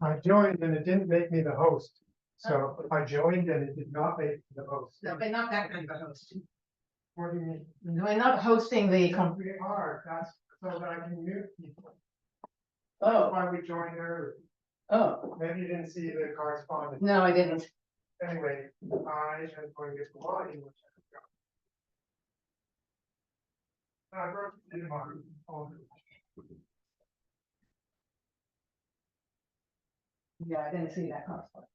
I joined and it didn't make me the host. So I joined and it did not make me the host. No, but not that kind of a host. What do you mean? We're not hosting the. We are, that's so that I can mute people. Oh, That's why we joined early. oh, Maybe you didn't see the correspondence. no, I didn't. Anyway, I am going to get the line, which I wrote it in my phone. Yeah, I didn't see that correspondence.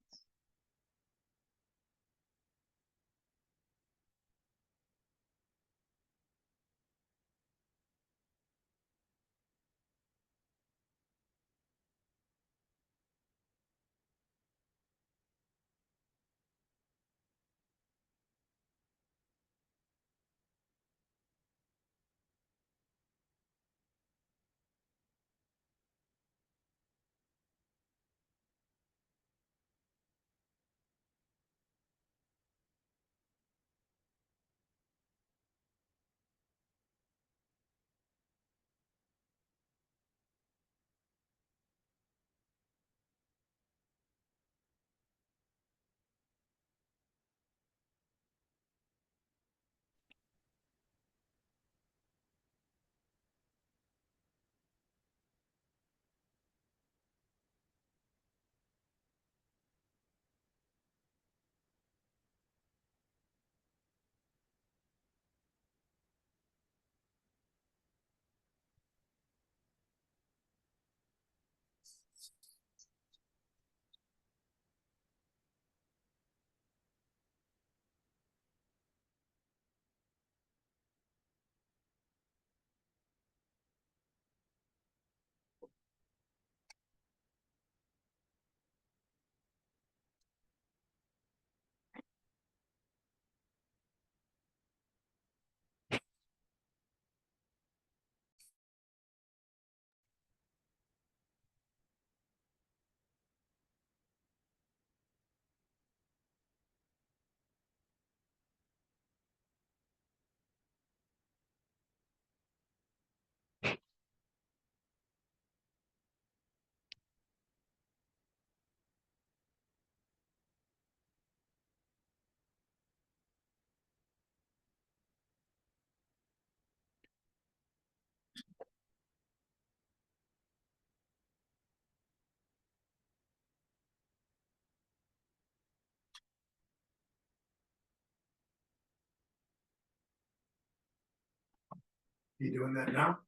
You doing that now?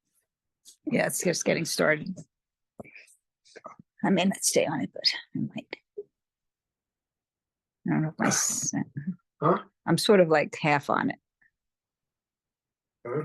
Yeah, it's just getting started. I may not stay on it, but I might. I don't know if Huh? I'm sort of like half on it. Huh?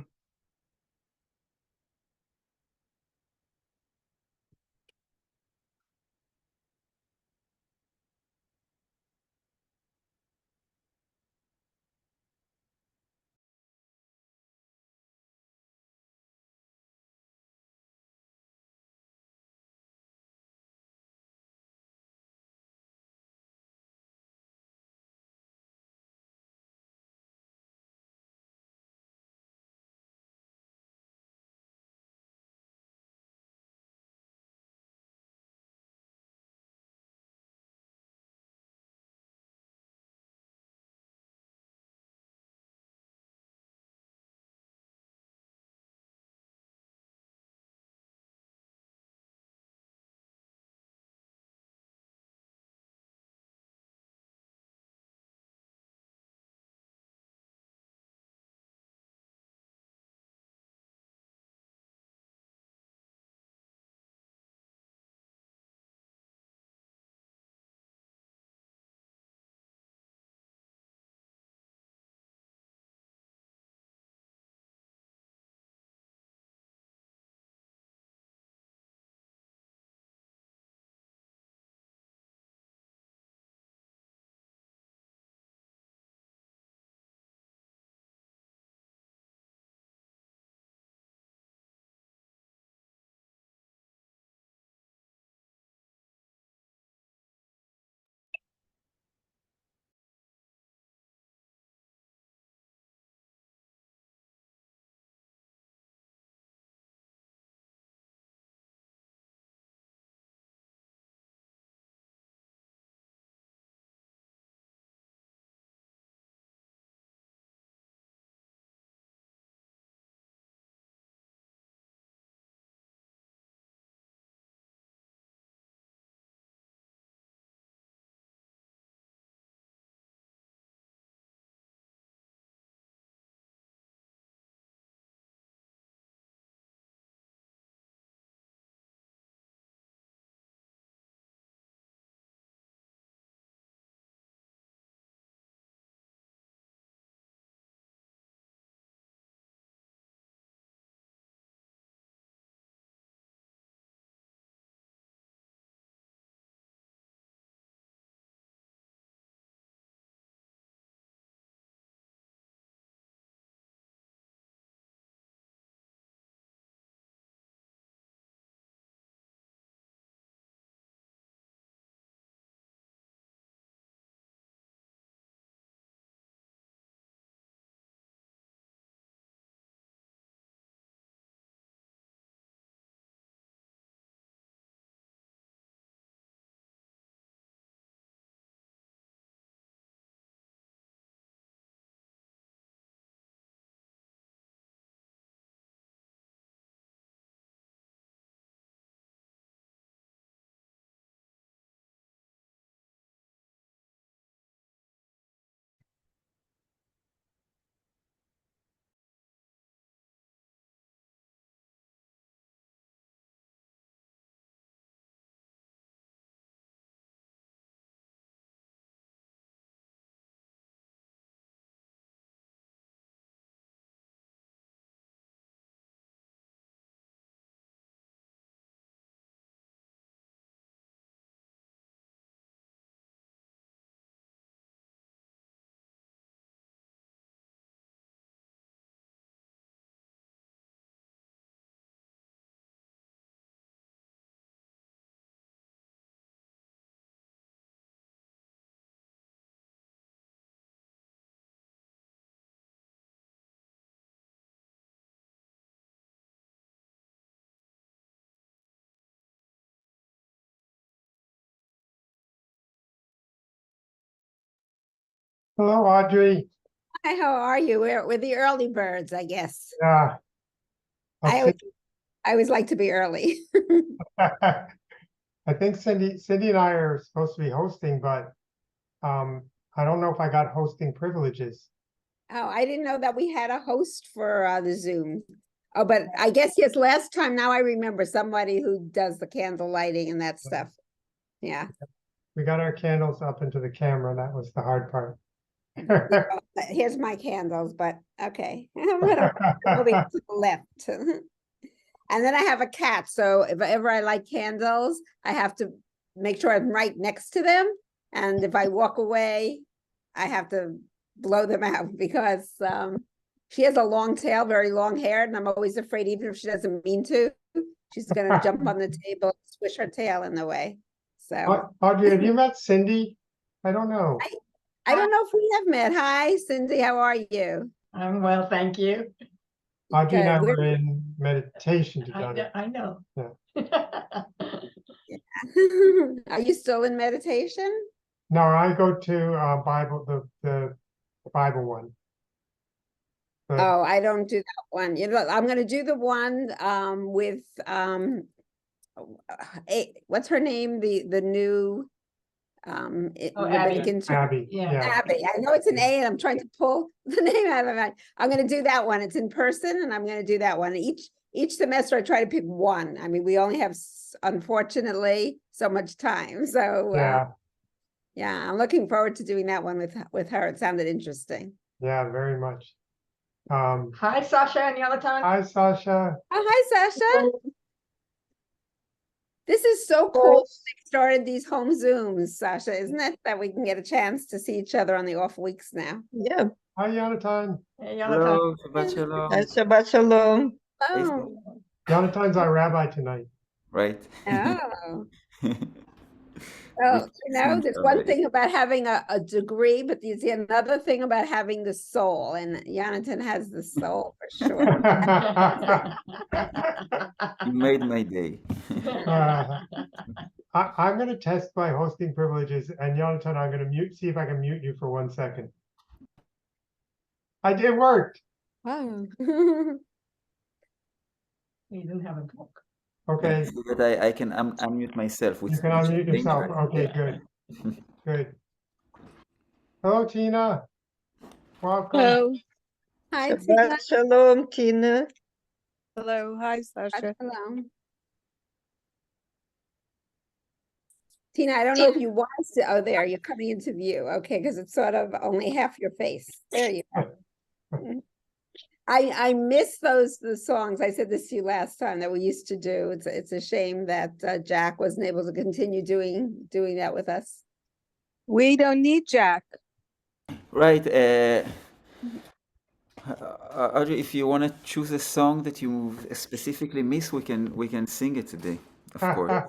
Hello, Audrey. Hi, how are you? We're the early birds, I guess. Yeah. I I'll always, I always like to be early. I think Cindy and I are supposed to be hosting, but I don't know if I got hosting privileges. Oh, I didn't know that we had a host for the Zoom. Oh, but I guess yes, last time, now I remember somebody who does the candle lighting and that stuff. Yeah. We got our candles up into the camera. That was the hard part. Here's my candles, but okay. I'm gonna move it to the left. And then I have a cat, so if ever I light candles, I have to make sure I'm right next to them. And if I walk away, I have to blow them out because she has a long tail, very long hair, and I'm always afraid, even if she doesn't mean to, she's gonna jump on the table, swish her tail in the way. So Audrey, have you met Cindy? I don't know. I don't know if we have met. Hi, Cindy, how are you? I'm well, thank you. Audrey and I Good. were in meditation together. I know. Yeah. Are you still in meditation? No, I go to Bible, the Bible one. Oh, I don't do that one. You know, I'm gonna do the one with what's her name? The new Oh, the Abby. big intern. Abby. Yeah. Yeah. Abby. I know it's an A and I'm trying to pull the name out of my mind. I'm gonna do that one. It's in person and I'm gonna do that one. Each semester I try to pick one. I mean, we only have unfortunately so much time. So Yeah. yeah, I'm looking forward to doing that one with her. It sounded interesting. Yeah, very much. Hi, Sasha and Yonatan. Hi, Sasha. Oh, hi, Sasha. This is so cool. They started these home Zooms, Sasha, isn't it? That we can get a chance to see each other on the off weeks now. Yeah. Hi, Yonatan. Hey, Yonatan. Hello, Shabbat Shalom. Shabbat Shalom. Oh, Yonatan's our rabbi tonight. Right. oh. Well, you know, there's one thing about having a degree, but there's another thing about having the soul, and Jonathan has the soul for sure. You made my day. I'm going to test my hosting privileges, and Yonatan, I'm going to see if I can mute you for 1 second. It worked. Wow. You didn't have a book. Okay, So that I can unmute myself. you can unmute yourself. Okay, good. Good. Hello, Tina. Welcome. Hello. Hi, Tina. Shabbat Shalom, Tina. Hello. Hi, Sasha. Hello. Tina, I don't know if you want to. Oh, there, you're coming into view. Okay, because it's sort of only half your face. There you go. I miss the songs. I said this to you last time that we used to do. It's a shame that Jack wasn't able to continue doing that with us. We don't need Jack. Right. Audrey, if you want to choose a song that you specifically miss, we can sing it today, of course.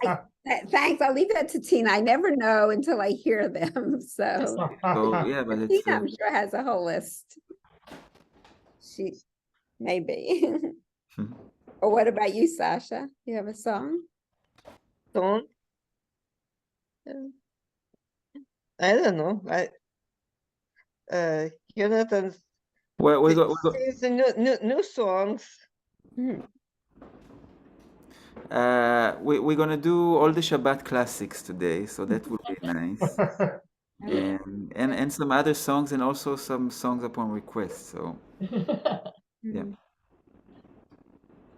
Thanks. I'll leave that to Tina. I never know until I hear them. So So yeah, but it's Tina, I'm sure has a whole list. She maybe. Or what about you, Sasha? You have a song? Song? I don't know. Jonathan well, we go. sings the new songs. Hmm. We're gonna do all the Shabbat classics today, so that would be nice. And some other songs, and also some songs upon request. So yeah.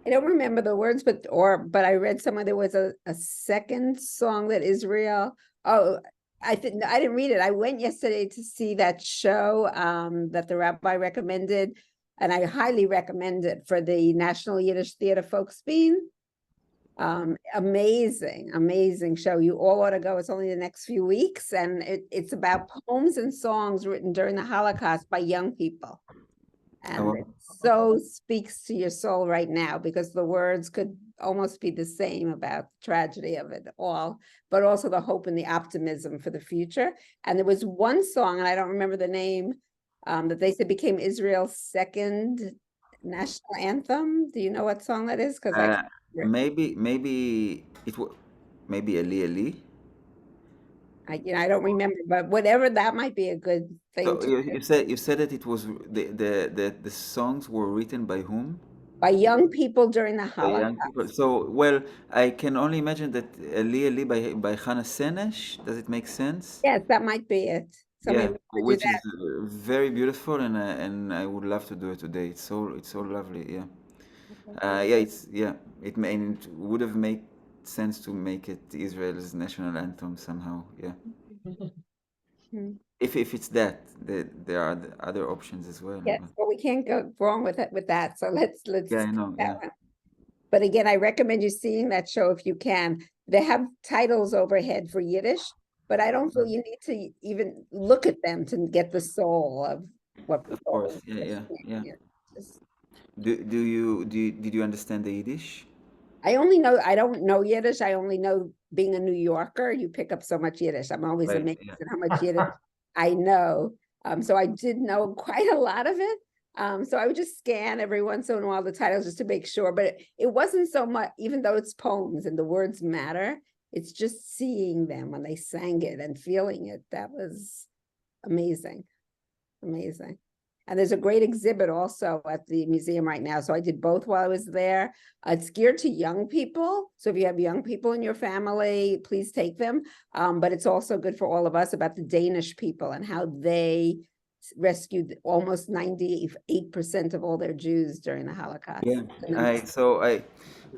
I don't remember the words, but I read somewhere there was a second song that Israel. Oh, I didn't read it. I went yesterday to see that show that the rabbi recommended, and I highly recommend it for the National Yiddish Theater Folksbiene. Amazing show. You all ought to go. It's only the next few weeks, and it's about poems and songs written during the Holocaust by young people. And it so speaks to your soul right now, because the words could almost be the same about the tragedy of it all, but also the hope and the optimism for the future. And there was one song, and I don't remember the name, that they said became Israel's second national anthem. Do you know what song that is? Because maybe Eli Eli. I don't remember, but whatever, that might be a good thing So to you said that it was the songs were written by whom? by young people during the By young Holocaust. people. So well, I can only imagine that Eli Eli by Hannah Senesh. Does it make sense? Yes, that might be it. So Yeah, maybe we could do which is that. very beautiful, and I would love to do it today. It's so lovely. Yeah. Yeah, it may and it would have made sense to make it Israel's national anthem somehow. Yeah. Hmm. If it's that, there are the other options as well. Yes, well, we can't go wrong with it with that. So let's Yeah, I pick know. that Yeah. one. But again, I recommend you seeing that show if you can. They have titles overhead for Yiddish, but I don't feel you need to even look at them to get the soul of what Of people course. are Yeah. saying. Yeah, just- Did you understand the Yiddish? I don't know Yiddish. I only know being a New Yorker, you pick up so much Yiddish. I'm always Right. amazed Yeah. at how much Yiddish I know. So I did know quite a lot of it. So I would just scan every once in a while the titles just to make sure, but it wasn't so much, even though it's poems and the words matter, it's just seeing them when they sang it and feeling it. That was amazing, amazing. And there's a great exhibit also at the museum right now. So I did both while I was there. It's geared to young people. So if you have young people in your family, please take them. But it's also good for all of us about the Danish people and how they rescued almost 98% of all their Jews during the Holocaust. Yeah.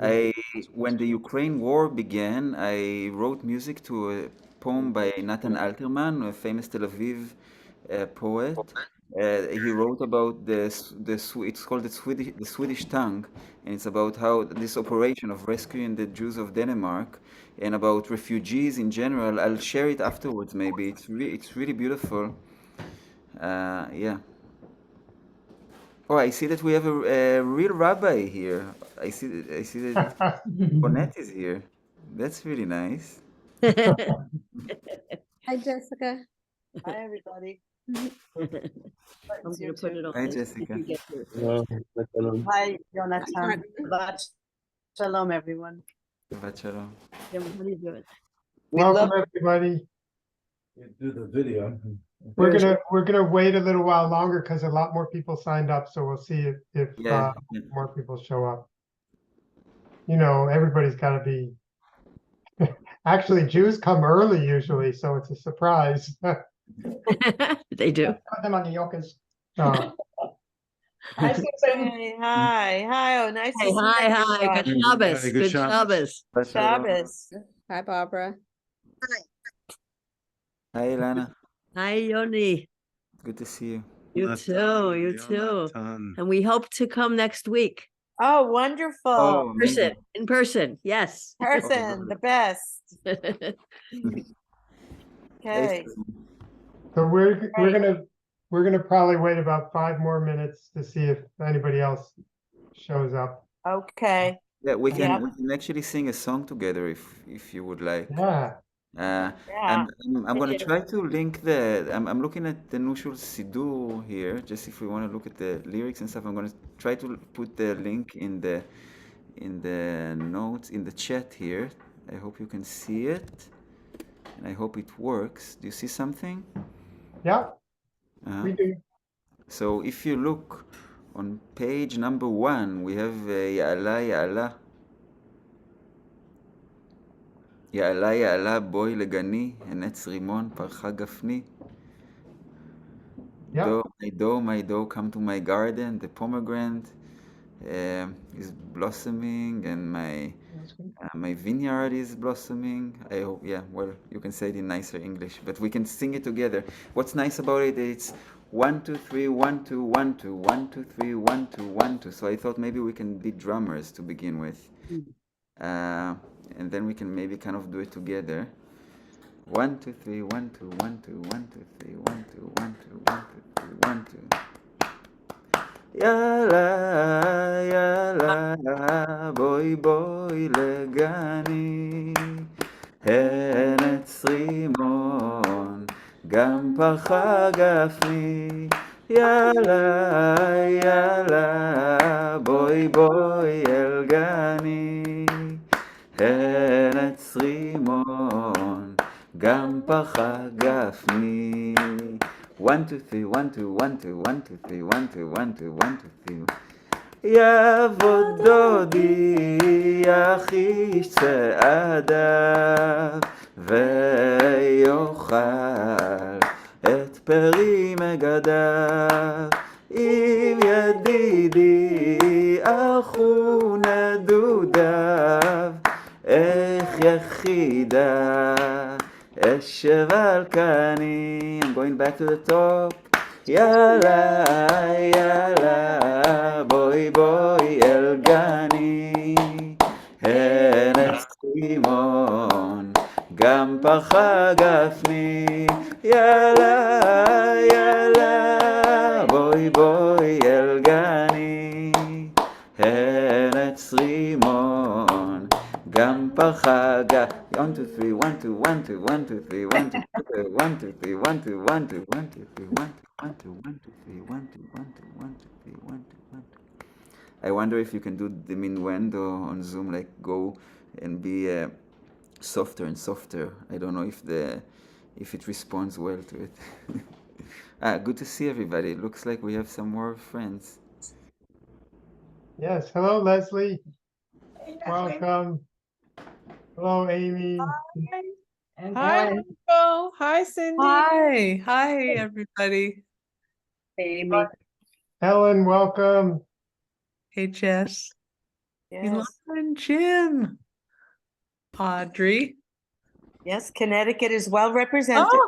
I when the Ukraine war began, I wrote music to a poem by Nathan Alterman, a famous Tel Aviv poet. He wrote about it's called the Swedish tongue, and it's about how this operation of rescuing the Jews of Denmark and about refugees in general. I'll share it afterwards. Maybe it's really beautiful. Yeah. Oh, I see that we have a real rabbi here. I see that Bonnet is here. That's really nice. Hi, Jessica. Hi, everybody. I'm gonna put it on. Hi, if Jessica. you get to it. Hi, Jonathan. Martin. Shabbat Shalom, everyone. Shabbat shalom. Jim, how do you do it? We Welcome, love everybody. Do the video. We're gonna wait a little while longer because a lot more people signed up, so we'll see if Yeah. Yeah. more people show up. You know, everybody's gotta be. Actually, Jews come early usually, so it's a surprise. They do. Put them on the yokas. Uh, Hi, Susan. Hey, hi. Oh, nice to Hey, see hi. Good everyone. Shabbos. Hey, Good good Shabbos. Shabbos. Shabbat shalom. Shabbos. Hi, Barbara. Hi, Ilana. Hi, Yoni. Good to see you. You too. You too. And we hope to come next week. Oh, wonderful. Oh, amazing. In person. Yes. Person, the best. Nice Okay. to- So we're Great. gonna probably wait about 5 more minutes to see if anybody else shows up. Okay. Yeah, we Yep. can actually sing a song together if you would like. Yeah, Uh, Yeah. I'm gonna try to link I'm looking at the Nushul Sidur here, just if we want to look at the lyrics and stuff. I'm gonna try to put the link in the notes in the chat here. I hope you can see it, and I hope it works. Do you see something? yeah, Uh, we do. so if you look on page number 1, we have Ya'ala Ya'ala. יעלה יעלה בואי לגני, הנץ רימון פרחה גפני. Yeah. My doe, come to my garden, the pomegranate is blossoming, and my vineyard is blossoming. I hope, yeah, well, you can say it in nicer English, but we can sing it together. What's nice about it, it's 1, 2, 3, 1, 2, 1, 2, 1, 2, 3, 1, 2, 1, 2. So I thought maybe we can be drummers to begin with. And then we can maybe kind of do it together. 1, 2, 3, 1, 2, 1, 2, 1, 2, 3, 1, 2, 1, 2, 1, 2, 3, 1, 2. יאללה, יאללה, בואי בואי לגני, הנץ רימון, גם פרחה גפני. יאללה, יאללה, בואי בואי אל גני, הנץ רימון, גם פחה גפני. 1, 2, 3, 1, 2, 1, 2, 1, 2, 3, 1, 2, 1, 2, 1, 2, 3. יעבוד דודי יחיש צעדיו ויאכל את פרי מגדיו. אם ידידי אחו נדודיו איך יחידה אשב על קני. I'm going back to the top. יאללה יאללה בואי בואי אל גני. הנס רימון גם פחה גפני. יאללה יאללה בואי בואי אל גני. הנס רימון גם פחה גפני. 1, 2, 3, 1, 2, 1, 2, 1, 2, 3, 1, 2, 1, 2, 3, 1, 2, 1, 2, 1, 2, 3, 1, 1, 2, 1, 2, 3, 1, 2, 1, 2, 1, 2, 3, 1, 2, 1, 2. I wonder if you can do the minuendo on Zoom, like go and be softer and softer. I don't know if it responds well to it. Good to see everybody. It looks like we have some more friends. Yes, hello, Leslie. Welcome. Hello, Amy. Hi, Michael. Hi, Cindy. Hi, everybody. Amy. Helen, welcome. Hey, Jess. Yes. Elon, Jim. Audrey. Yes, Connecticut is well represented.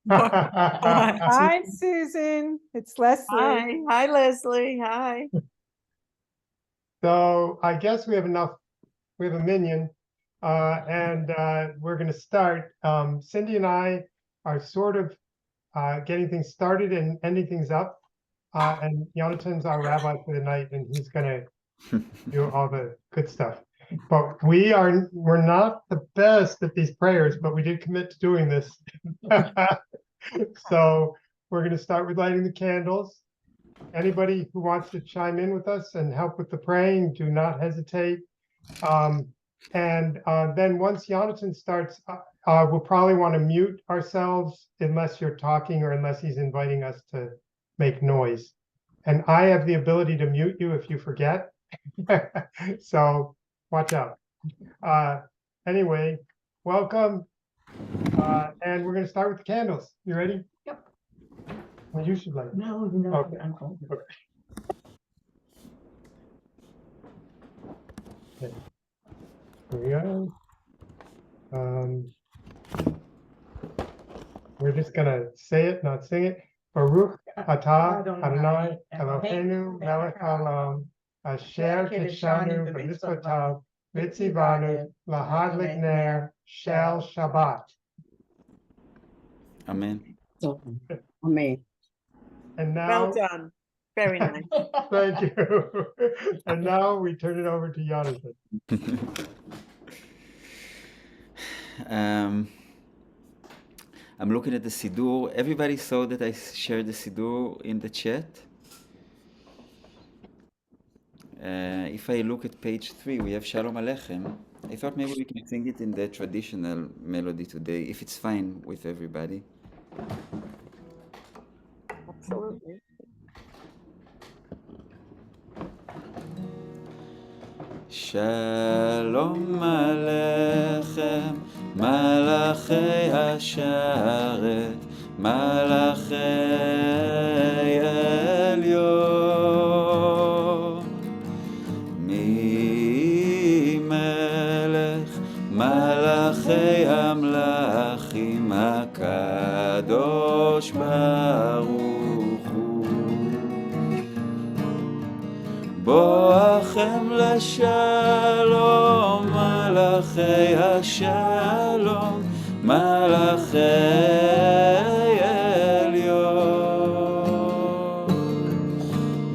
Hi, Susan. It's Leslie. Hi. Hi, Leslie. Hi. So I guess we have enough. We have a minion, and we're going to start. Cindy and I are sort of getting things started and ending things up. And Jonathan's our rabbi for the night, and he's going to do all the good stuff. But we're not the best at these prayers, but we did commit to doing this. So we're going to start with lighting the candles. Anybody who wants to chime in with us and help with the praying, do not hesitate. Then once Jonathan starts, we'll probably want to mute ourselves unless you're talking or unless he's inviting us to make noise. And I have the ability to mute you if you forget. So watch out. Anyway, welcome. And we're going to start with the candles. You ready? Yep. Well, you should light. No, Okay. I'm home. Okay. Here we go. We're just gonna say it, not sing it. Baruch atah Adonai Eloheinu melech haolam asher kidshanu b'mitzvotav v'tzivanu lahadlik ner shel Shabbat. Amen. Amen. And now, Well done. Very nice. thank you. And now we turn it over to Jonathan. I'm looking at the Siddur. Everybody saw that I shared the Siddur in the chat. If I look at page 3, we have Shalom Aleichem. I thought maybe we can sing it in the traditional melody today, if it's fine with everybody. Absolutely. Shalom Aleichem, Malachei Asharet, Malachei Elyon. Mi Melech, Malachei Amlachim, HaKadosh Baruch Hu. בואכם לשלום, מלאכי השלום, מלאכי עליון.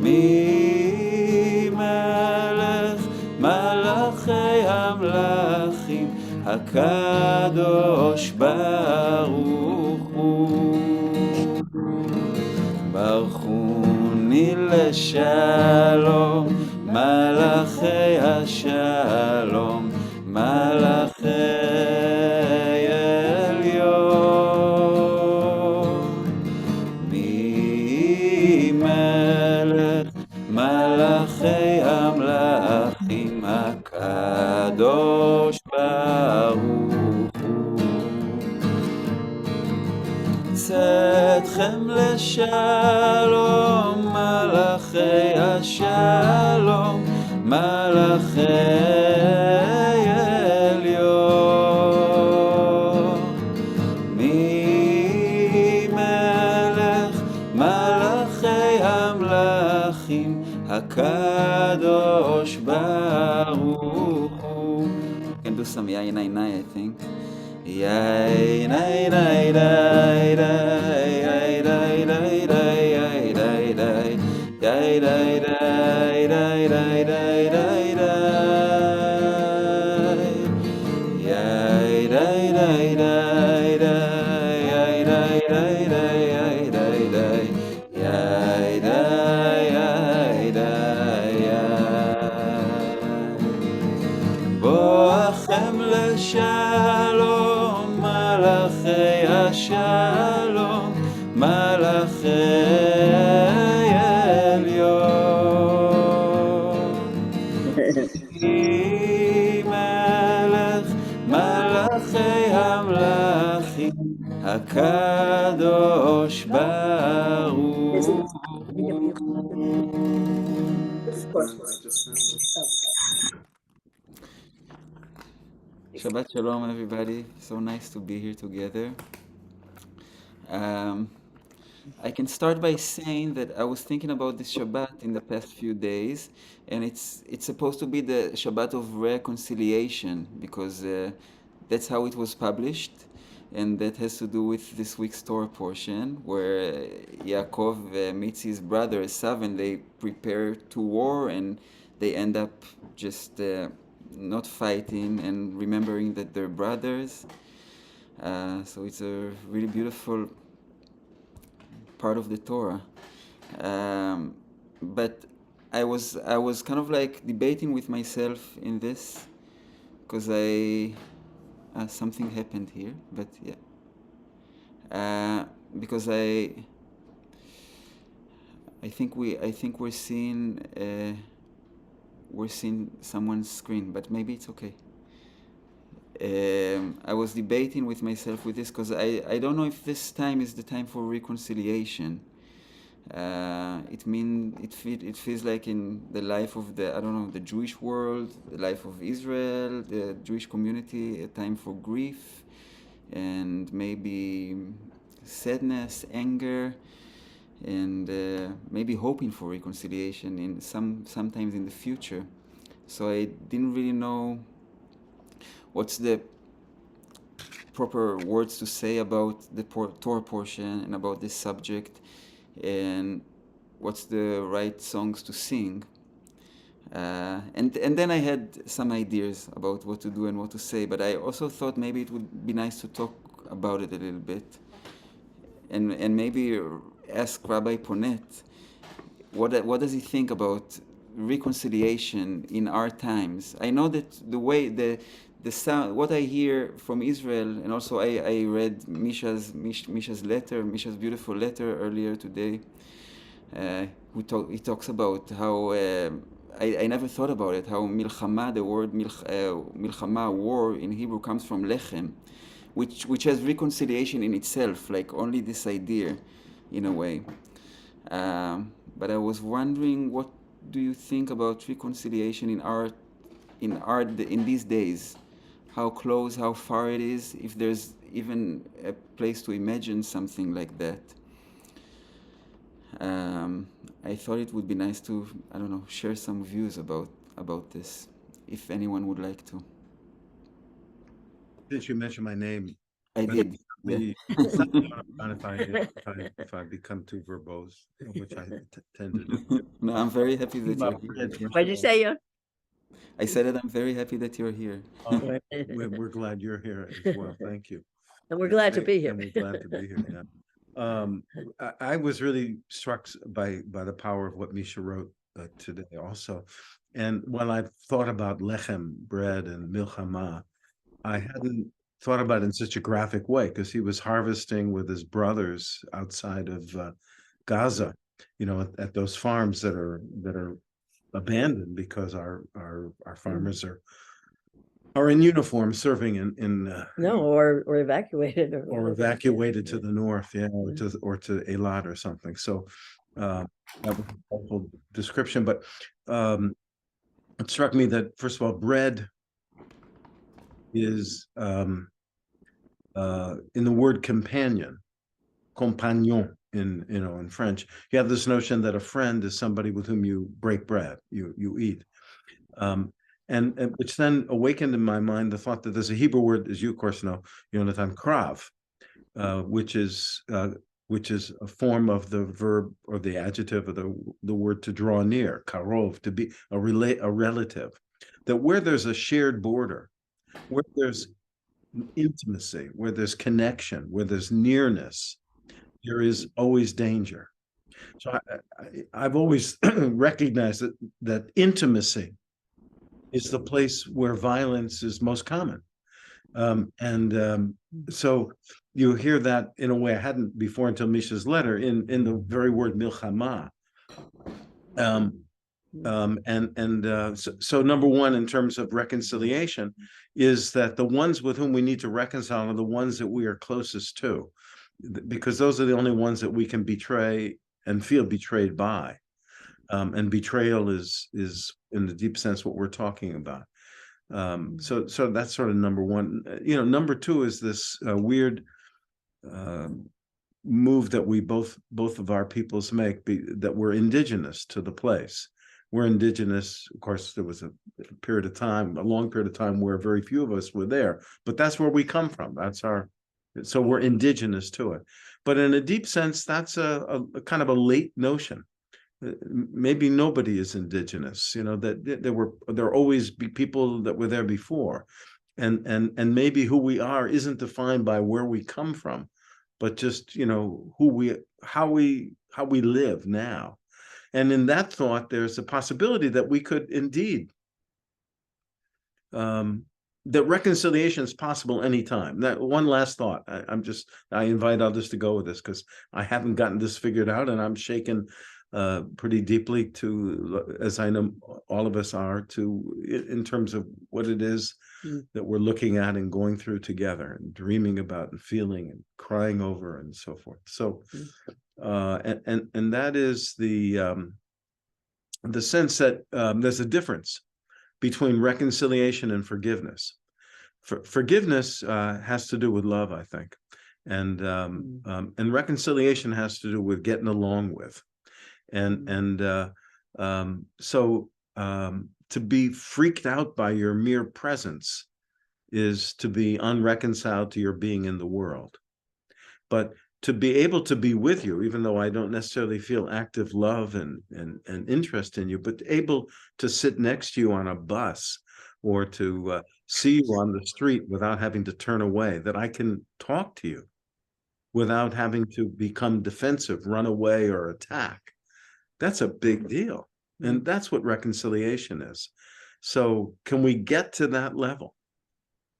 מי מלך מלאכי המלאכים, הקדוש ברוך הוא. ברכוני לשלום, מלאכי השלום, מלאכי עליון. בואכם לשלום, מלאכי השלום, מלאכי עליון. מי מלך מלאכי המלאכים, הקדוש ברוך הוא. You can do some yai nai nai, I think. Yai nai nai nai nai yai nai nai nai yai nai nai yai nai nai nai nai nai nai nai yai nai nai nai nai yai nai nai nai yai nai nai yai nai yai nai yai. בואכם לשלום, מלאכי השלום, מלאכי עליון. מי מלך מלאכי המלאכים, הקדוש ברוך הוא. Shabbat Shalom, everybody. So nice to be here together. I can start by saying that I was thinking about this Shabbat in the past few days, and it's supposed to be the Shabbat of reconciliation, because that's how it was published, and that has to do with this week's Torah portion, where Yaakov meets his brother Esav, and they prepare to war, and they end up just not fighting and remembering that they're brothers. So it's a really beautiful part of the Torah. But I was kind of like debating with myself in this, because something happened here, but yeah. Because I think we're seeing someone's screen, but maybe it's okay. I was debating with myself with this, because I don't know if this time is the time for reconciliation. It feels like in the life of the Jewish world, the life of Israel, the Jewish community, a time for grief and maybe sadness, anger, and maybe hoping for reconciliation in sometimes in the future. So I didn't really know what's the proper words to say about the Torah portion and about this subject, and what's the right songs to sing. And then I had some ideas about what to do and what to say, but I also thought maybe it would be nice to talk about it a little bit, and maybe ask Rabbi Ponet, what does he think about reconciliation in our times? I know that the way the sound, what I hear from Israel, and also I read Misha's beautiful letter earlier today. He talks about how I never thought about it, how milchama, the word milchama, war in Hebrew, comes from lechem, which has reconciliation in itself, like only this idea, in a way. But I was wondering, what do you think about reconciliation in art in these days? How close, how far it is, if there's even a place to imagine something like that. I thought it would be nice to, share some views about this, if anyone would like to. Since you mentioned my name, I did. If I become too verbose, which I tend to do. No, I'm very happy that you're here. What'd you say? I said that I'm very happy that you're here. We're glad you're here as well. Thank you. And we're glad to be here. And we're glad to be here. Yeah. I was really struck by the power of what Misha wrote today also. And when I thought about lechem, bread, and milchama, I hadn't thought about it in such a graphic way, because he was harvesting with his brothers outside of Gaza, at those farms that are abandoned because our farmers are are in uniform serving in No, or evacuated or evacuated to the north, yeah, or to Eilat or something. So that was a helpful description. But it struck me that, first of all, bread is in the word companion, compagnon in French. You have this notion that a friend is somebody with whom you break bread, you eat. And which then awakened in my mind the thought that there's a Hebrew word, as you of course know, Yonatan, krav, which is a form of the verb or the adjective of the word to draw near, karov, to be a relative. That where there's a shared border, where there's intimacy, where there's connection, where there's nearness, there is always danger. So I've always recognized that intimacy is the place where violence is most common. So you hear that in a way I hadn't before until Misha's letter in the very word milchama. So number one, in terms of reconciliation, is that the ones with whom we need to reconcile are the ones that we are closest to, because those are the only ones that we can betray and feel betrayed by. And betrayal is in the deep sense what we're talking about. So that's sort of number one. Number two is this weird move that we both of our peoples make, that we're indigenous to the place. We're indigenous. Of course, there was a long period of time where very few of us were there, but that's where we come from. So we're indigenous to it. But in a deep sense, that's a kind of a late notion. Maybe nobody is indigenous, that there always be people that were there before, and maybe who we are isn't defined by where we come from, but just how we live now. And in that thought, there's a possibility that we could indeed that reconciliation is possible anytime. That one last thought. I invite others to go with this, because I haven't gotten this figured out, and I'm shaken pretty deeply as I know all of us are, in terms of what it is that we're looking at and going through together and dreaming about and feeling and crying over and so forth. So, and that is the sense that there's a difference between reconciliation and forgiveness. Forgiveness has to do with love, I think, and reconciliation has to do with getting along with. So to be freaked out by your mere presence is to be unreconciled to your being in the world. But to be able to be with you, even though I don't necessarily feel active love and interest in you, but able to sit next to you on a bus, or to see you on the street without having to turn away, that I can talk to you without having to become defensive, run away, or attack. That's a big deal. And that's what reconciliation is. So can we get to that level?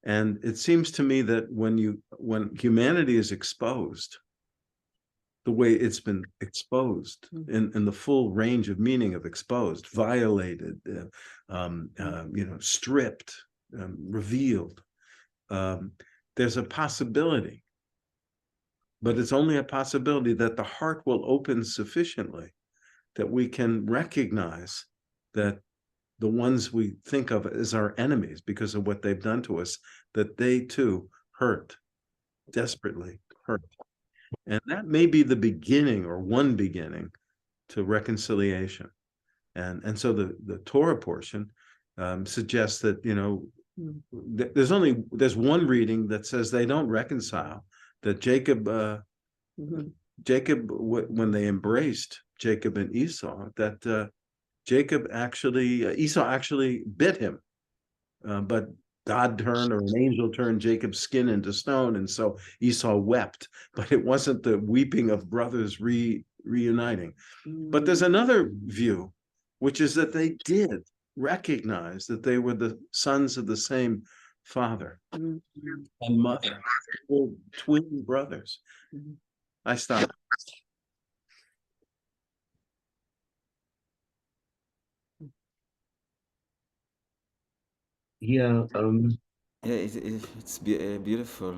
And it seems to me that when humanity is exposed, the way it's been exposed in the full range of meaning of exposed, violated, stripped, revealed, there's a possibility, but it's only a possibility, that the heart will open sufficiently that we can recognize that the ones we think of as our enemies because of what they've done to us, that they too hurt, desperately hurt. And that may be the beginning, or one beginning, to reconciliation. And so the Torah portion suggests that, there's one reading that says they don't reconcile, that Jacob, when they embraced, Jacob and Esau, that Esau actually bit him, but God turned, or an angel turned Jacob's skin into stone, and so Esau wept. But it wasn't the weeping of brothers reuniting. But there's another view, which is that they did recognize that they were the sons of the same father and mother, twin brothers. I stop. Yeah, Yeah, beautiful.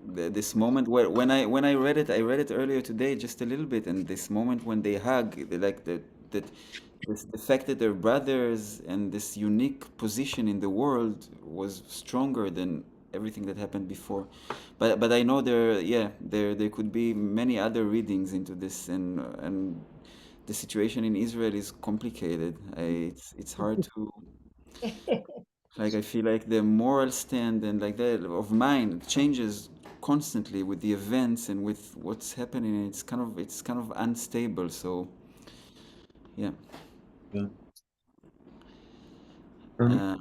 This moment where when I read it earlier today just a little bit, and this moment when they hug, like that the fact that they're brothers and this unique position in the world was stronger than everything that happened before. But I know there could be many other readings into this, and the situation in Israel is complicated. It's hard to like I feel like the moral stand and like that of mine changes constantly with the events and with what's happening. It's kind of unstable. So yeah. Yeah. Um, Uh,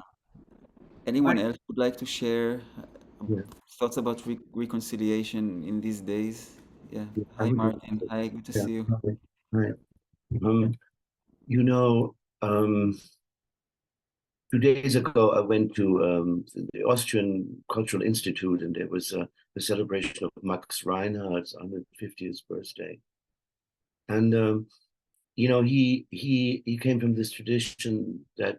anyone I, else would like to share yeah, thoughts about reconciliation in these days? Yeah. yeah, I Hi would. Martin. Hi. Good to Yeah. see you. Right. Um, you know, 2 days ago, I went to the Austrian Cultural Institute, and there was a celebration of Max Reinhardt's 150th birthday. And he came from this tradition that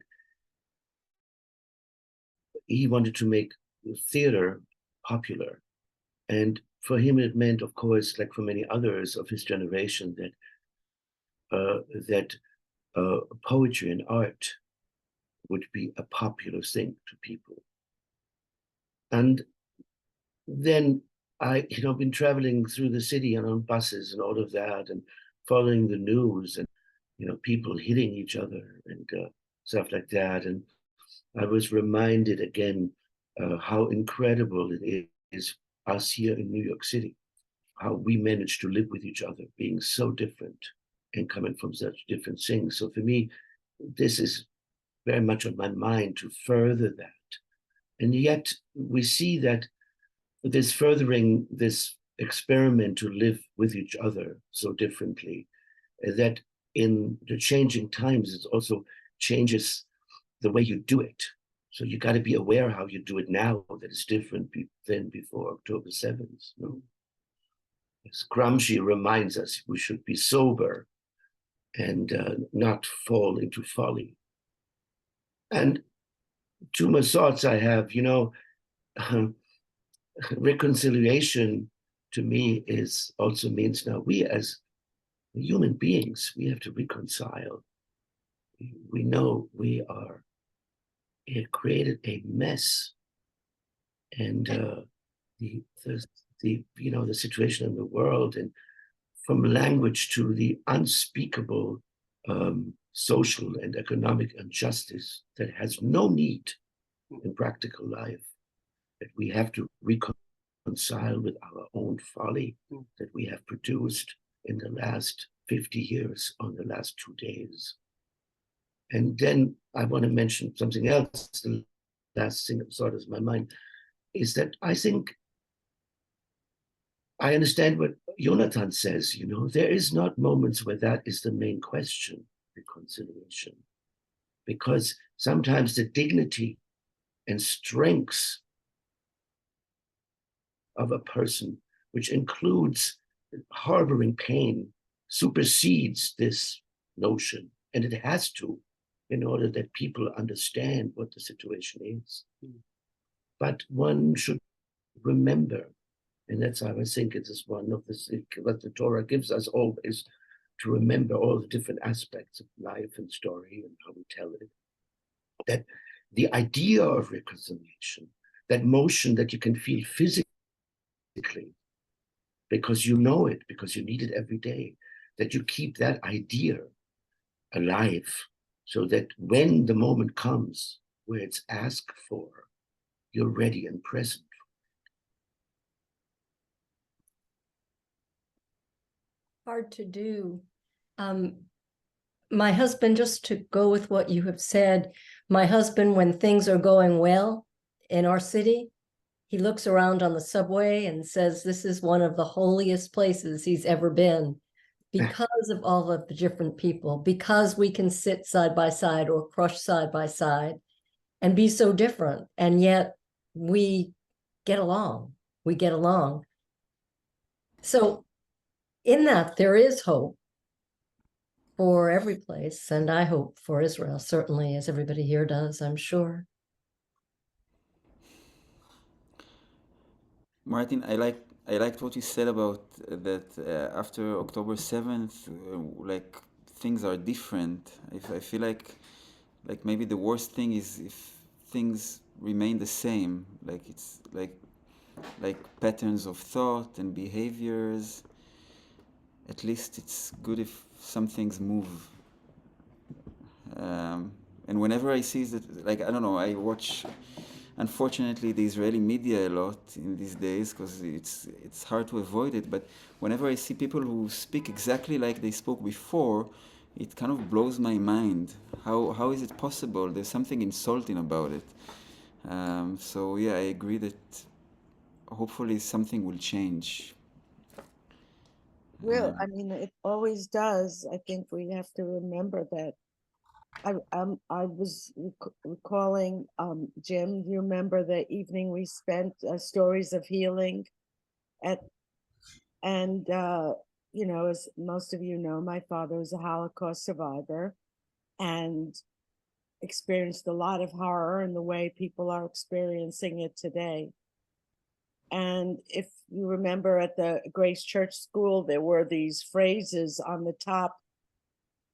he wanted to make theater popular, and for him it meant, of course, like for many others of his generation, that poetry and art would be a popular thing to people. And then been traveling through the city and on buses and all of that, and following the news, and people hitting each other and stuff like that. And I was reminded again how incredible it is us here in New York City, how we manage to live with each other, being so different and coming from such different things. So for me, this is very much on my mind to further that. And yet we see that this furthering this experiment to live with each other so differently, that in the changing times, it also changes the way you do it. So you got to be aware how you do it now that is different than before October 7th. No? As Gramsci reminds us, we should be sober and not fall into folly. And two more thoughts I have, reconciliation to me is also means now we as human beings, we have to reconcile. We know it created a mess, and the situation in the world, and from language to the unspeakable social and economic injustice that has no need in practical life, that we have to reconcile with our own folly that we have produced in the last 50 years on the last 2 days. And then I want to mention something else. The last thing that sort of my mind is that I think I understand what Jonathan says, there is not moments where that is the main question, reconciliation, because sometimes the dignity and strengths of a person, which includes harboring pain, supersedes this notion. And it has to, in order that people understand what the situation is. But one should remember, and that's how I think it is one of what the Torah gives us always, to remember all the different aspects of life and story and how we tell it, that the idea of reconciliation, that motion that you can feel physically, because you know it, because you need it every day, that you keep that idea alive, so that when the moment comes where it's asked for, you're ready and present. Hard to do. My husband, just to go with what you have said, my husband, when things are going well in our city, he looks around on the subway and says this is one of the holiest places he's ever been, because of all of the different people, because we can sit side by side or crush side by side and be so different. And yet we get along. So in that, there is hope for every place. And I hope for Israel, certainly, as everybody here does, I'm sure. Martin, I liked what you said about that after October 7th, like things are different. I feel like maybe the worst thing is if things remain the same, like it's like patterns of thought and behaviors. At least it's good if some things move. And whenever I see that, like, I don't know, I watch, unfortunately, the Israeli media a lot in these days because it's hard to avoid it. But whenever I see people who speak exactly like they spoke before, it kind of blows my mind. How is it possible? There's something insulting about it. So yeah, I agree that hopefully something will change. I mean, it always does. I think we have to remember that. I was recalling, Jim, do you remember the evening we spent stories of healing and you know, as most of you know, my father was a Holocaust survivor and experienced a lot of horror in the way people are experiencing it today. And if you remember at the Grace Church School, there were these phrases on the top,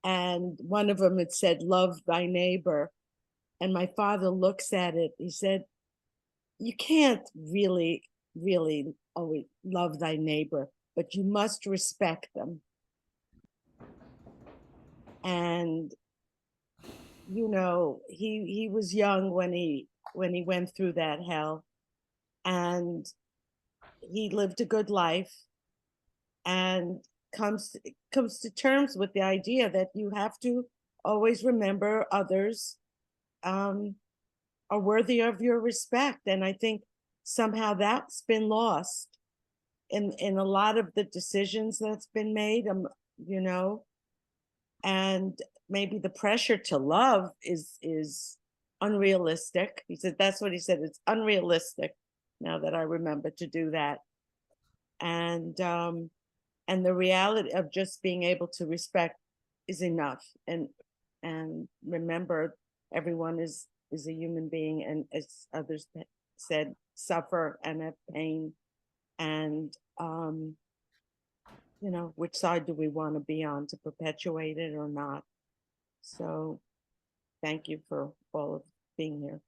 and one of them, it said, "Love thy neighbor." And my father looks at it, he said, you can't really always love thy neighbor, but you must respect them. And you know, he was young when he went through that hell, and he lived a good life and comes to terms with the idea that you have to always remember others are worthy of your respect. And I think somehow that's been lost in a lot of the decisions that's been made, you know, and maybe the pressure to love is unrealistic. He said, that's what he said, it's unrealistic, now that I remember, to do that. And the reality of just being able to respect is enough. And remember, everyone is a human being, and as others said, suffer and have pain. And you know, which side do we want to be on, to perpetuate it or not? So thank you for all of being here.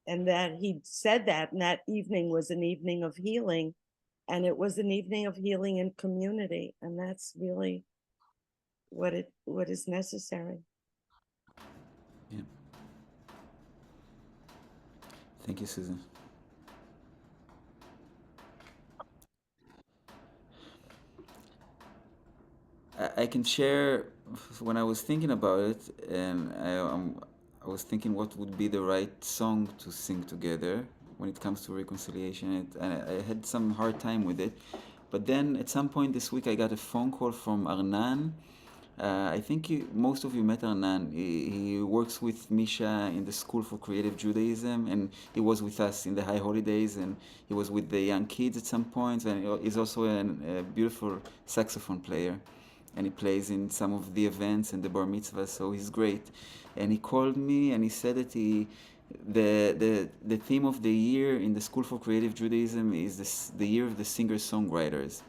And that he said that, and that evening was an evening of healing, and it was an evening of healing in community, and that's really what is necessary. Yeah. Thank you, Susan. I can share when I was thinking about it, and I was thinking what would be the right song to sing together when it comes to reconciliation. And I had some hard time with it, but then at some point this week I got a phone call from Arnan. I think most of you met Arnan. He works with Misha in the School for Creative Judaism, and he was with us in the High Holidays, and he was with the young kids at some point, and he's also a beautiful saxophone player, and he plays in some of the events and the bar mitzvahs, so he's great. And he called me and he said that the theme of the year in the School for Creative Judaism is the year of the singer-songwriters.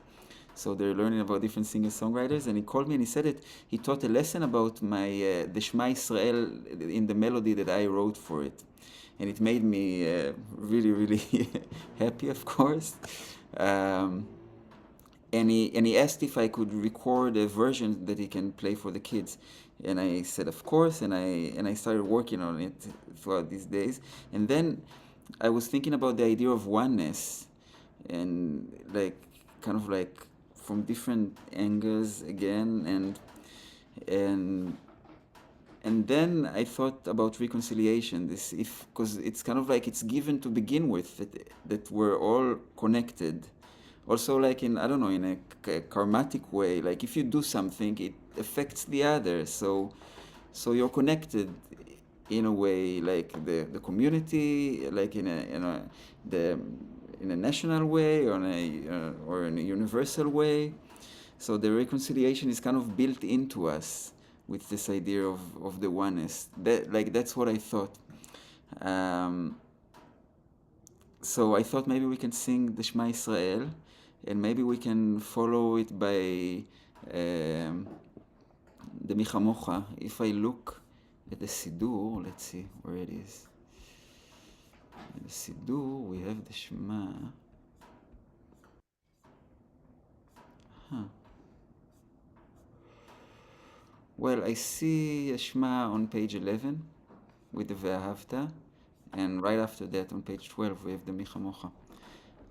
So they're learning about different singer-songwriters, and he called me and he said that he taught a lesson about my the Shema Israel in the melody that I wrote for it, and it made me really happy, of course. And he asked if I could record a version that he can play for the kids, and I said of course, and I started working on it throughout these days. And then I was thinking about the idea of oneness, and like kind of like from different angles again, and then I thought about reconciliation. Because it's kind of like it's given to begin with that we're all connected. Also, like in, I don't know, in a karmatic way, like if you do something, it affects the other. So you're connected in a way, like the community, like in a national way, or in a universal way. So the reconciliation is kind of built into us with this idea of the oneness. That's what I thought. so I thought maybe we can sing the Shema Israel, and maybe we can follow it by the Mi Chamocha. If I look at the Siddur, let's see where it is. In the Siddur, we have the Shema. Well, I see a Shema on page 11 with the Ve'ahavta, and right after that on page 12 we have the Mi Chamocha.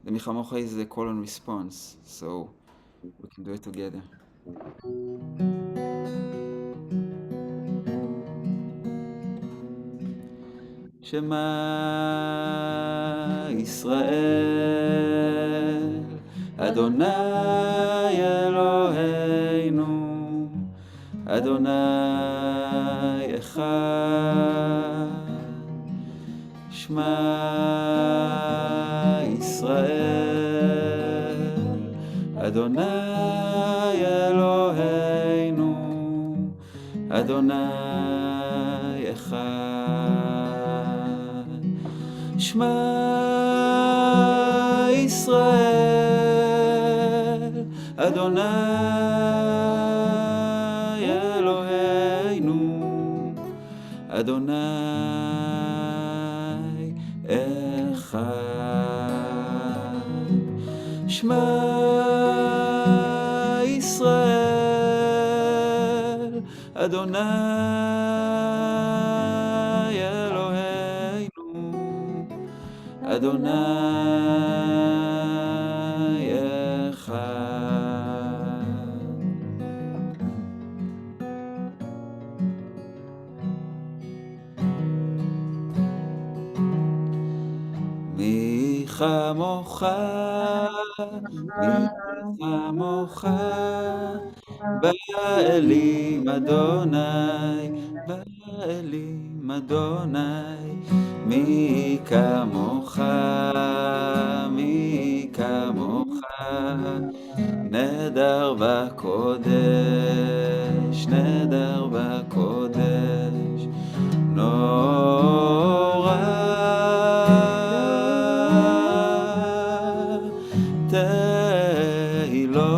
The Mi Chamocha is the call and response, so we can do it together. Shema Israel, Adonai Eloheinu, Adonai Echad. Shema Israel, Adonai Eloheinu, Adonai Echad. Shema Israel, Adonai Eloheinu, Adonai Echad. Shema Israel, Adonai Eloheinu, Adonai Echad. Mi chamocha, mi chamocha, Ba'elim Adonai, Ba'elim Adonai, mi kamocha, neder b'kodesh, neder b'kodesh, nora tehilo,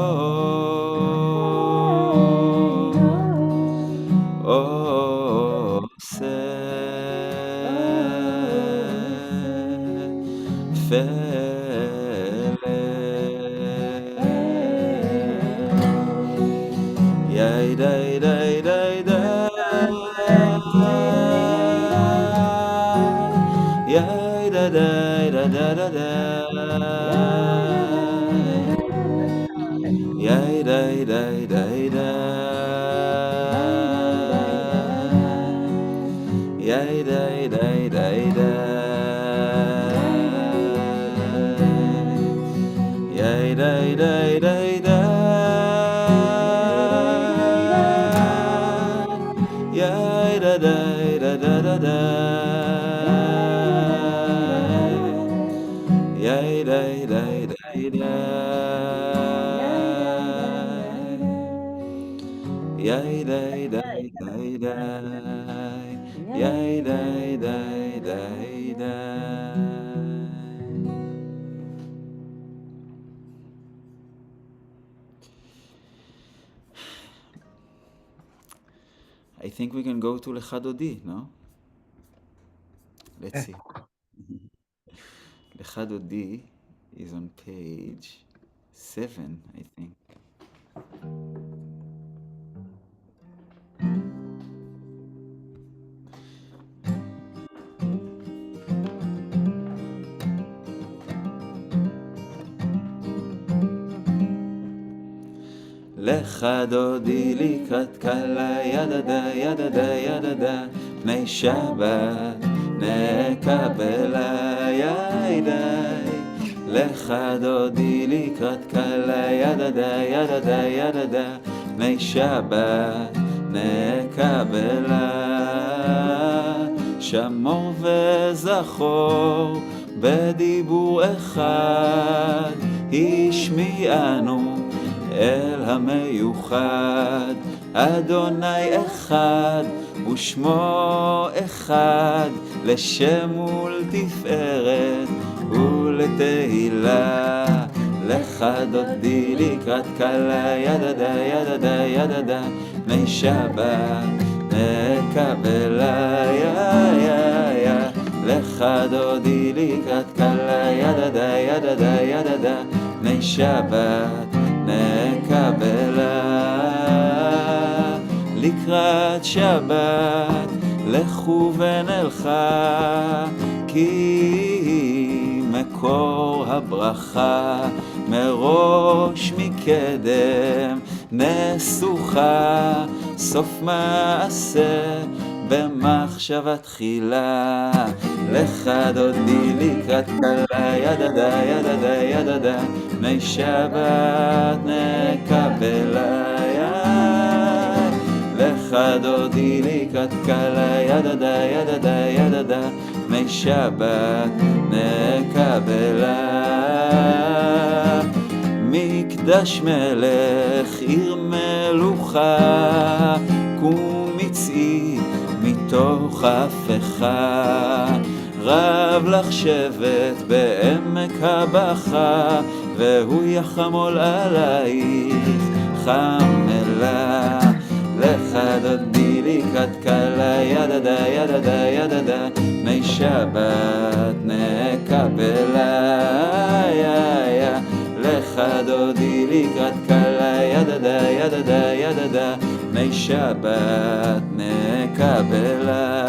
I think we can go to Lechadodi, no? Let's see. Lechadodi is on page 7, I think. Lechadodi likrat kala yadada yadada yadada Nei Shabbat nekabela yadai Lechadodi likrat kala yadada yadada yadada Nei Shabbat nekabela Shamor וזכור בדיבור אחד השמיענו אל המיוחד, אדוני אחד ושמו אחד, לשם ולתפארת לתהילה. לך דודי לקראת כלה, ידדה ידדה ידדה, בני שבת נקבלה, יא. לך דודי לקראת כלה, ידדה ידדה ידדה, בני שבת נקבלה. לקראת שבת לכו ונלכה, כי מקור הברכה מראש מקדם נסוכה, סוף מעשה במחשבה תחילה. לך דודי לקראת כלה, ידדה ידדה ידדה, בני שבת נקבלה. לך דודי לקראת כלה, ידדה ידדה ידדה, בני שבת נקבלה. מקדש מלך עיר מלוכה, קומי צאי מתוך הפכה, רב לך שבט בעמק הבכה, והוא יחמול עלייך חמלה. לך דודי לקראת כלה, ידדה ידדה ידדה, בני שבת נקבלה. לך דודי לקראת כלה, ידדה ידדה ידדה, בני שבת נקבלה.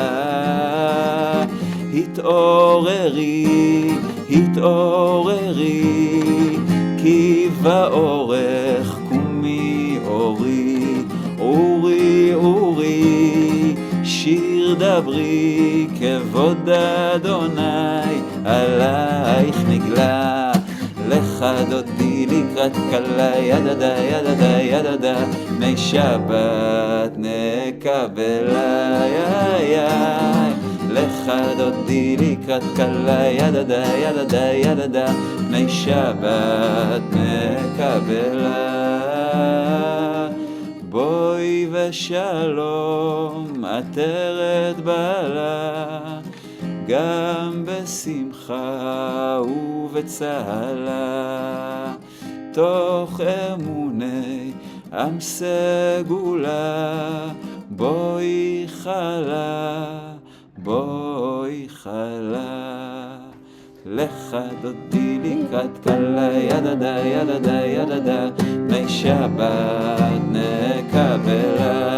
התעוררי התעוררי, כי באורך קומי אורי. אורי אורי שיר דברי, כבוד אדוני עלייך נגלה. לך דודי לקראת כלה, ידדה ידדה ידדה, בני שבת נקבלה. לך דודי לקראת כלה, ידדה ידדה ידדה, בני שבת נקבלה. בואי ושלום עטרת בעלה, גם בשמחה ובצהלה, תוך אמוני עם סגולה. בואי חלה, בואי חלה. לך דודי לקראת כלה, ידדה ידדה ידדה, בני שבת נקבלה.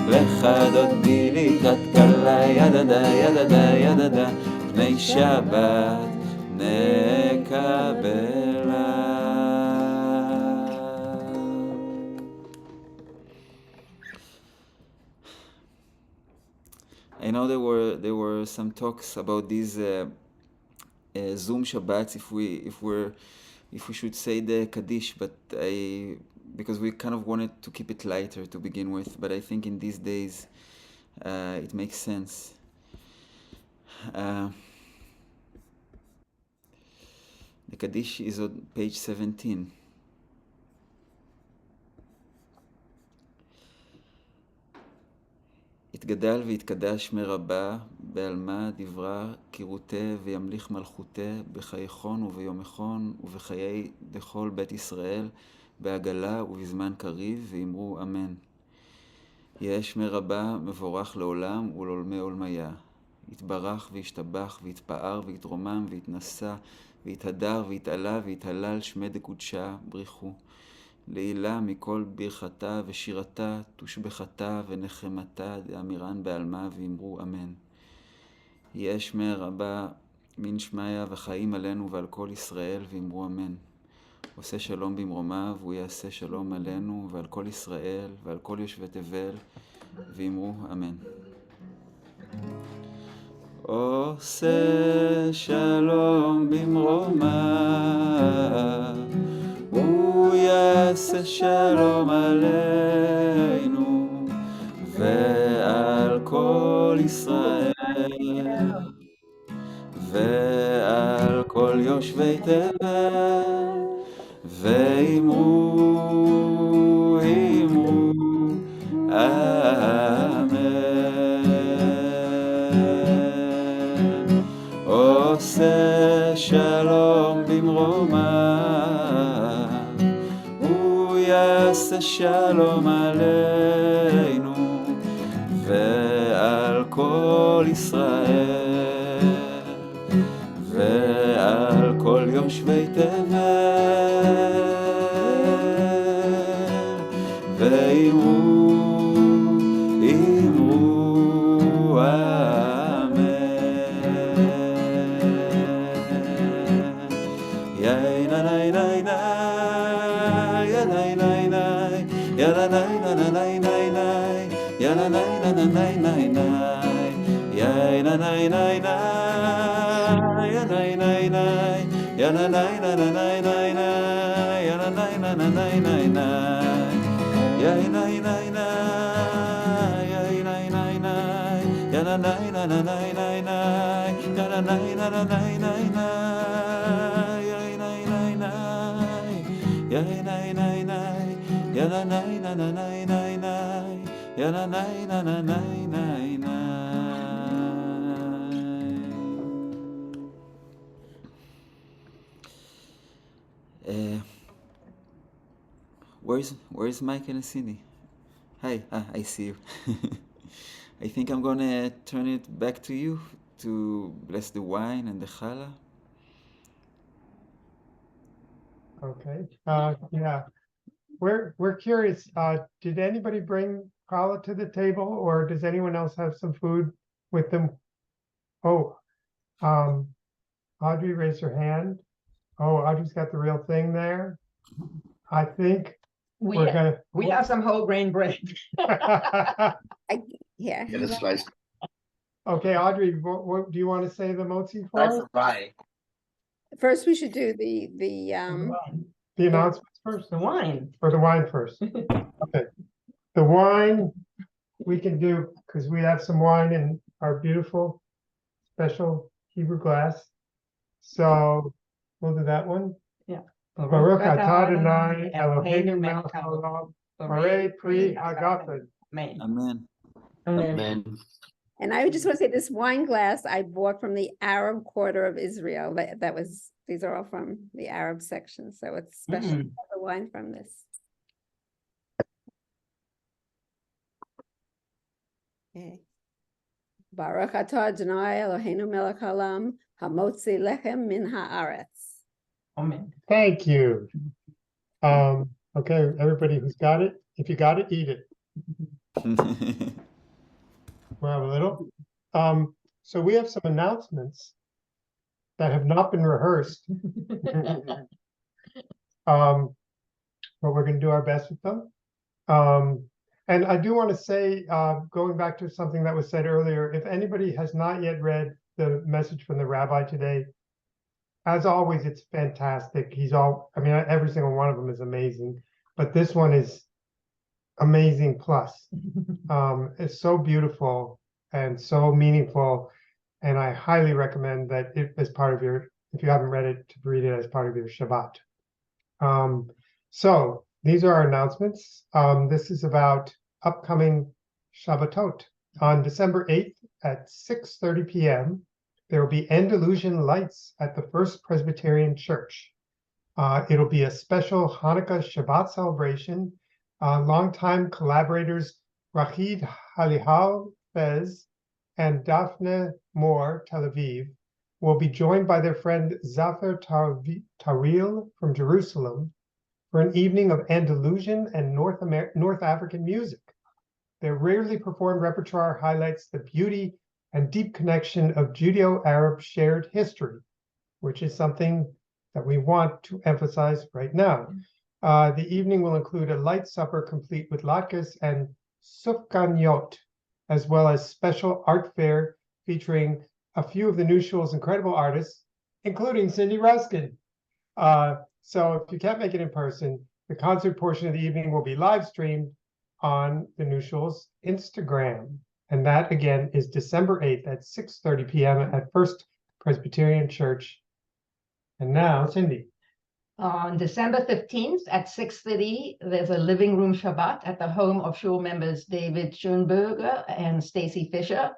לך דודי לקראת כלה, ידדה ידדה ידדה, בני שבת נקבלה. I know there were some talks about these Zoom Shabbats, if we should say the Kaddish, but because we kind of wanted to keep it lighter to begin with, but I think in these days it makes sense. The Kaddish is on page 17. יתגדל ויתקדש מרבה, בעלמה דברה קירותה וימליך מלכותה, בחייכון וביומכון ובחיי דכל בית ישראל, בעגלה ובזמן קריב, ואמרו אמן. יש מרבה מבורך לעולם ולעולמי עולמיה. יתברך וישתבח ויתפאר ויתרומם ויתנשא ויתהדר ויתעלה ויתהלל שמי דקודשה בריחו. לעילה מכל ברכתה ושירתה, תושבחתה ונחמתה, דאמירן בעלמה ואמרו אמן. יש מרבה מן שמיה וחיים עלינו ועל כל ישראל ואמרו אמן. עושה שלום במרומיו, והוא יעשה שלום עלינו ועל כל ישראל ועל כל יושבי תבל ואמרו אמן. עושה שלום במרומיו, הוא יעשה שלום עלינו ועל כל ישראל ועל כל יושבי תבל ואמרו אמן. עושה שלום במרומיו, הוא יעשה שלום עלינו ועל כל ישראל ועל כל יושבי תבל, ואמרו אמן. יאי נה נה נה נה, יא נה נה נה, יא נה נה נה נה נה נה, יא נה נה נה נה נה נה, יאי נה נה נה נה, יא נה נה נה, יא נה נה נה נה נה נה, יא נה נה נה נה נה נה, יאי נה נה נה, יאי נה נה נה, יא נה נה נה נה נה נה, יא נה נה נה נה נה נה, יאי נה נה נה, יאי נה נה נה, יא נה נה נה נה נה נה, יא נה נה נה נה נה נה. Where's Mike and Cindy? Hi, I see you. I think I'm gonna turn it back to you to bless the wine and the challah. Okay, yeah. We're curious, did anybody bring challah to the table, or does anyone else have some food with them? Oh, Audrey raised her hand. Oh, Audrey's got the real thing there. I think we're gonna. We have some whole grain bread. Yeah. Get a slice. Okay, Audrey, what do you want to say the motzi Slice for? of rye. First, we should do the The announcements first, The wine. or the wine first? Okay, the wine we can do, because we have some wine in our beautiful special Hebrew glass. So we'll do that one. Yeah. Baruch atah Adonai Eloheinu melech haolam, Marei pri hagafen. Amen. Amen. And I just want to say this wine glass I bought from the Arab quarter of Israel. These are all from the Arab section, so it's special to have the wine from this. Okay. Baruch atah Adonai Eloheinu melech haolam, hamotzi lechem min haaretz. Amen. Thank you. Okay, everybody who's got it, if you got it, eat it. We'll have a little. So we have some announcements that have not been rehearsed. But we're going to do our best with them. And I do want to say, going back to something that was said earlier, if anybody has not yet read the message from the rabbi today, as always, it's fantastic. Every single one of them is amazing, but this one is amazing plus. It's so beautiful and so meaningful, and I highly recommend that if you haven't read it, to read it as part of your Shabbat. So these are our announcements. This is about upcoming Shabbatot. On December 8th at 6:30 p.m., there will be Andalusian lights at the First Presbyterian Church. It'll be a special Hanukkah Shabbat celebration. Longtime collaborators Rachid Halihal Fez and Daphne Moore, Tel Aviv, will be joined by their friend Zafar Taril from Jerusalem for an evening of Andalusian and North African music. Their rarely performed repertoire highlights the beauty and deep connection of Judeo-Arab shared history, which is something that we want to emphasize right now. The evening will include a light supper complete with latkes and sufganiyot, as well as special art fair featuring a few of the New Shul's incredible artists, including Cindy Ruskin. So if you can't make it in person, the concert portion of the evening will be live streamed on the New Shul's Instagram. And that, again, is December 8th at 6:30 p.m. at First Presbyterian Church. And now, Cindy. On December 15th at 6:30, there's a living room Shabbat at the home of Shul members David Schoenberger and Stacy Fisher.